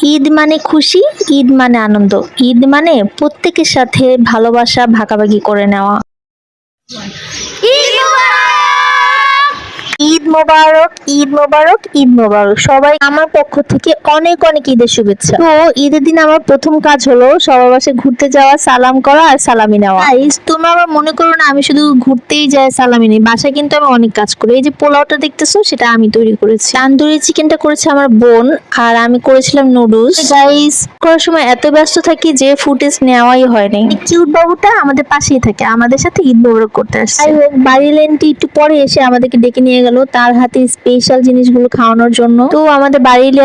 ঈদ মানে খুশি, ঈদ মানে আনন্দ, ঈদ মানে প্রত্যেকের সাথে ভালোবাসা ভাগাভাগি করে নেওয়া। ঈদ মোবারক, ঈদ মোবারক, ঈদ মোবারক। সবাই আমার পক্ষ থেকে অনেক অনেক ঈদের শুভেচ্ছা। তো ঈদের দিন আমার প্রথম কাজ হলো সবার বাসায় ঘুরতে যাওয়া, সালাম করা আর সালামি নেওয়া। গাইস, তোমরা আবার মনে করো না আমি শুধু ঘুরতেই যাই সালামি নেই, বাসায় কিন্তু আমি অনেক কাজ করি। এই যে পোলাওটা দেখতেছো সেটা আমি তৈরি করেছি, তান্দুরি চিকেনটা করেছে আমার বোন, আর আমি করেছিলাম নুডলস। গাইস, করার সময় এত ব্যস্ত থাকি যে ফুটেজ নেওয়াই হয়নি। কিউট বাবুটা আমাদের পাশেই থাকে, আমাদের সাথে ঈদ মোবারক করতে আসছে। যাই হোক, বাড়ির লেনটি একটু পরে এসে আমাদেরকে ডেকে নিয়ে গেল তার হাতে স্পেশাল জিনিসগুলো খাওয়ানোর জন্য। তো আমাদের বাড়ির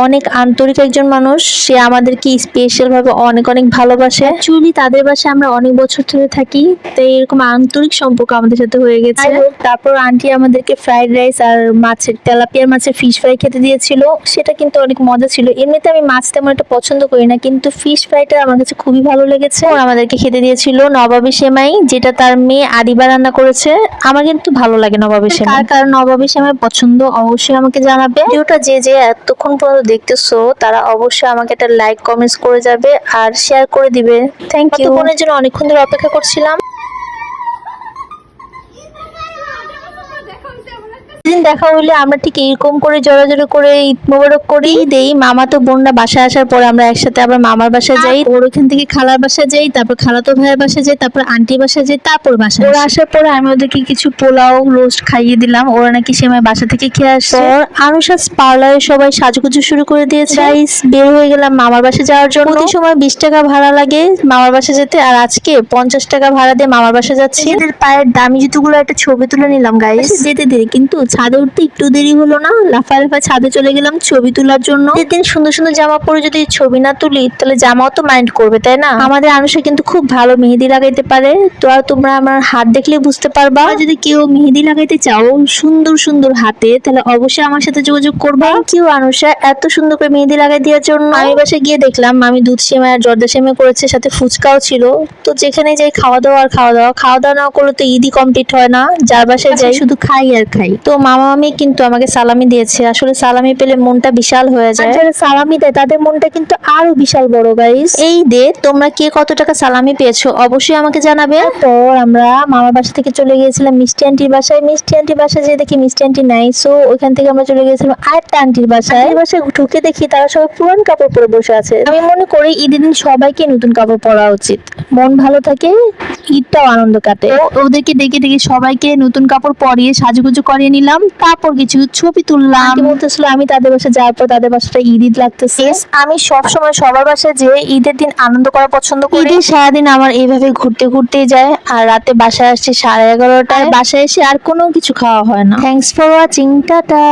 অনেক আন্তরিক একজন মানুষ, সে আমাদেরকে স্পেশাল ভাবে অনেক অনেক ভালোবাসে। অ্যাকচুয়ালি তাদের বাসায় আমরা অনেক বছর ধরে থাকি, তাই এরকম আন্তরিক সম্পর্ক আমাদের সাথে হয়ে গেছে। তারপর আন্টি আমাদেরকে ফ্রাইড রাইস আর তেলাপিয়ার মাছের ফিশ ফ্রাই খেতে দিয়েছিল, সেটা কিন্তু অনেক মজা ছিল। এমনিতে আমি মাছ তেমন একটা পছন্দ করি না, কিন্তু ফিশ ফ্রাইটা আমার কাছে খুবই ভালো লেগেছে। আমাদেরকে খেতে দিয়েছিল নবাবী সেমাই, যেটা তার মেয়ে আদিবা রান্না করেছে। আমার কিন্তু ভালো লাগে নবাবী সেমাই। কার নবাবী সেমাই পছন্দ অবশ্যই আমাকে জানাবে। ভিডিওটা যে যে এতক্ষণ পর্যন্ত দেখতেছো তারা অবশ্যই আমাকে একটা লাইক কমেন্টস করে যাবে আর শেয়ার করে দিবে। Thank you. ততক্ষণের জন্য অনেকক্ষণ ধরে অপেক্ষা করছিলাম। দিন দেখা হইলে আমরা ঠিক এরকম করে জোরে করে ঈদ মোবারক করি দেই। মামা তো বোনরা বাসায় আসার পর আমরা একসাথে আবার মামার বাসায় যাই, ওর ওখান থেকে খালার বাসায় যাই, তারপর খালাতো ভাইয়ের বাসায় যাই, তারপর আন্টির বাসায় যাই, তারপর বাসায় ওরা আসার পরে আমি ওদেরকে কিছু পোলাও রোস্ট খাইয়ে দিলাম, ওরা নাকি সেমাই বাসা থেকে খেয়ে আসছে। আনুশাস পার্লারে সবাই সাজুগুজু শুরু করে দিয়েছে। গাইস, বের হয়ে গেলাম মামার বাসায় যাওয়ার জন্য। প্রতি সময় 20 টাকা ভাড়া লাগে মামার বাসায় যেতে, আর আজকে 50 টাকা ভাড়া দিয়ে মামার বাসায় যাচ্ছি। এদের পায়ের দামি জুতোগুলো একটা ছবি তুলে নিলাম। গাইস, যেতে দেরি, কিন্তু ছাদে উঠতে একটু দেরি হলো না, লাফায় লাফায় ছাদে চলে গেলাম ছবি তোলার জন্য। যেদিন সুন্দর সুন্দর জামা পরে যদি ছবি না তুলি তাহলে জামাও তো মাইন্ড করবে, তাই না? আমাদের আনুষা কিন্তু খুব ভালো মেহেদি লাগাইতে পারে, তো আর তোমরা আমার হাত দেখলে বুঝতে পারবা। যদি কেউ মেহেদি লাগাইতে চাও সুন্দর সুন্দর হাতে, তাহলে অবশ্যই আমার সাথে যোগাযোগ করবা। থ্যাংক ইউ আনুষা, এত সুন্দর করে মেহেদি লাগাই দেওয়ার জন্য। আমি বাসায় গিয়ে দেখলাম মামি দুধ সেমাই আর জর্দা সেমাই করেছে, সাথে ফুচকাও ছিল। তো যেখানে যাই খাওয়া দাওয়া না করলে তো ঈদই কমপ্লিট হয় না। যার বাসায় যাই শুধু খাই আর খাই। তো মামা মামি কিন্তু আমাকে সালামি দিয়েছে, আসলে সালামি পেলে মনটা বিশাল হয়ে যায়। যারা সালামি দেয় তাদের মনটা কিন্তু আরো বিশাল বড়। গাইস, এই দে তোমরা কে কত টাকা সালামি পেয়েছো অবশ্যই আমাকে জানাবে। তো আমরা মামার বাসা থেকে চলে গিয়েছিলাম মিষ্টি আন্টির বাসায়। মিষ্টি আন্টির বাসায় যেয়ে দেখি মিষ্টি আন্টি নাই, সো ওইখান থেকে আমরা চলে গিয়েছিলাম আরেকটা আন্টির বাসায়। বাসায় ঢুকে দেখি তারা সবাই পুরান কাপড় পরে বসে আছে। আমি মনে করি ঈদের দিন সবাইকে নতুন কাপড় পরা উচিত, মন ভালো থাকে, ঈদটাও আনন্দ কাটে। ওদেরকে ডেকে ডেকে সবাইকে নতুন কাপড় পরিয়ে সাজুগুজু করিয়ে নিলাম, তারপর কিছু ছবি তুললাম। বলতেছিল আমি তাদের বাসায় যাওয়ার পর তাদের বাসাটা ঈদ ঈদ লাগতেছে। আমি সব সময় সবার বাসায় যে ঈদের দিন আনন্দ করা পছন্দ করি। ঈদের সারাদিন আমার এইভাবে ঘুরতে ঘুরতেই যায়, আর রাতে বাসায় আসছি 11:30টায়। বাসায় এসে আর কোনো কিছু খাওয়া হয় না। Thanks for watching, tata.